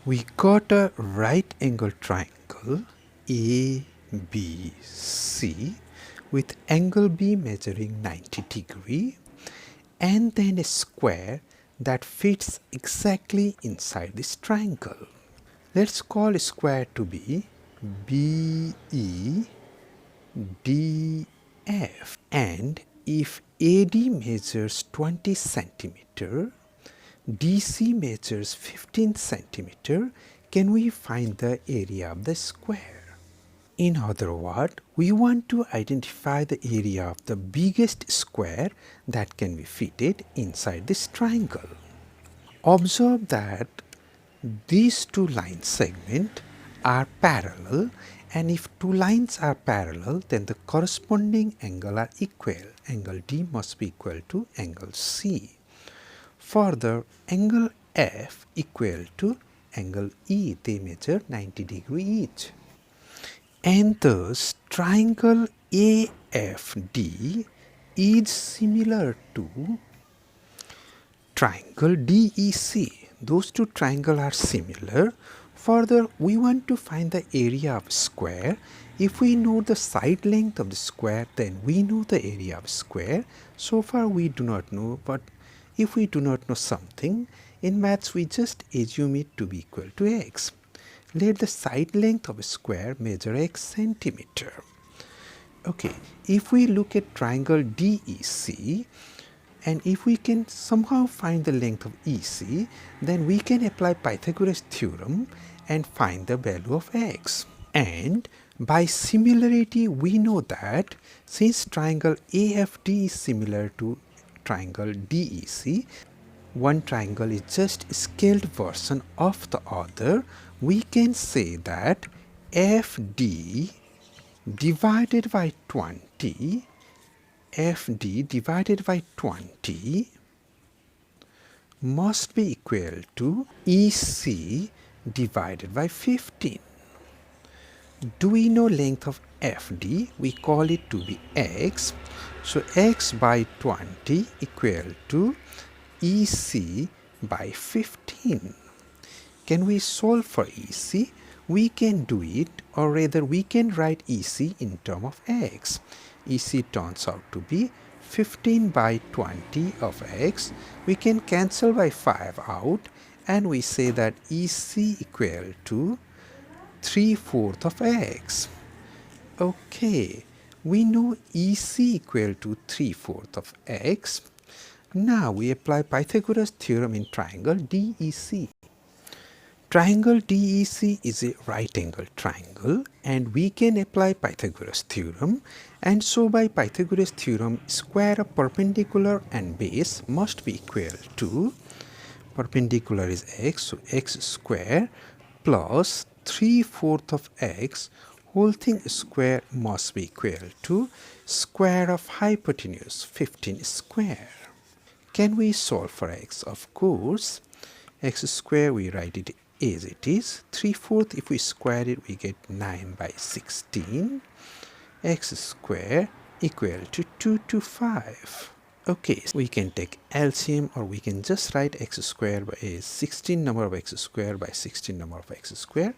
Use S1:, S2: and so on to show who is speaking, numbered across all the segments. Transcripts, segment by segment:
S1: We got a right angle triangle ABC with angle B measuring 90 degree and then a square that fits exactly inside this triangle. Let's call a square to be BEDF, and if AD measures 20 centimeter, DC measures 15 centimeter, can we find the area of the square? In other words, we want to identify the area of the biggest square that can be fitted inside this triangle. Observe that these two line segments are parallel, and if two lines are parallel, then the corresponding angle are equal. Angle D must be equal to angle C. Further, angle F equal to angle E. They measure 90 degree each. And thus, triangle AFD is similar to triangle DEC. Those two triangles are similar. Further, we want to find the area of square. If we know the side length of the square, then we know the area of square. So far we do not know, but if we do not know something, in maths we just assume it to be equal to x. Let the side length of a square measure x centimeter. Okay, if we look at triangle DEC, and if we can somehow find the length of EC, then we can apply Pythagoras theorem and find the value of x. And by similarity, we know that since triangle AFD is similar to triangle DEC, one triangle is just a scaled version of the other, we can say that FD divided by 20 FD divided by 20 must be equal to EC divided by 15. Do we know length of FD? We call it to be x. So x by 20 equal to EC by 15. Can we solve for EC? We can do it, or rather we can write EC in terms of x. EC turns out to be 15 by 20 of x. We can cancel by 5 out, and we say that EC equal to 3/4 of x. Okay, we know EC equal to 3/4 of x. Now we apply Pythagoras theorem in triangle DEC. Triangle DEC is a right angle triangle, and we can apply Pythagoras theorem, and so by Pythagoras theorem, square of perpendicular and base must be equal to, perpendicular is x, so x square plus 3/4 of x whole thing square must be equal to square of hypotenuse 15 square. Can we solve for x? Of course. X square, we write it as it is. 3/4, if we square it, we get 9 by 16. X square equal to 225. Okay, so we can take LCM, or we can just write x square by as 16 number of x square by 16 number of x square,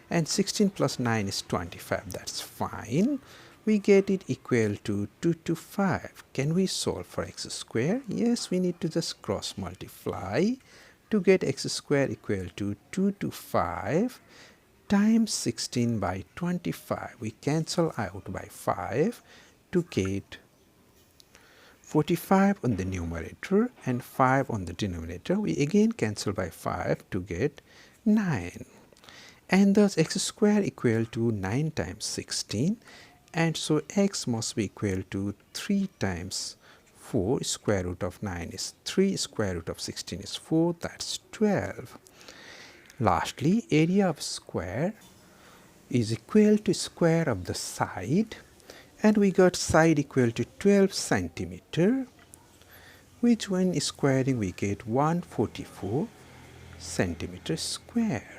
S1: and 16 plus 9 is 25. That's fine. We get it equal to 225. Can we solve for x square? Yes, we need to just cross multiply to get x square equal to 225 times 16 by 25. We cancel out by 5 to get 45 on the numerator and 5 on the denominator. We again cancel by 5 to get 9. And thus x square equal to 9 times 16. And so x must be equal to 3 times 4. Square root of 9 is 3. Square root of 16 is 4. That's 12. Lastly, area of square is equal to square of the side. And we got side equal to 12 centimeter, which when squaring we get 144 centimeter square.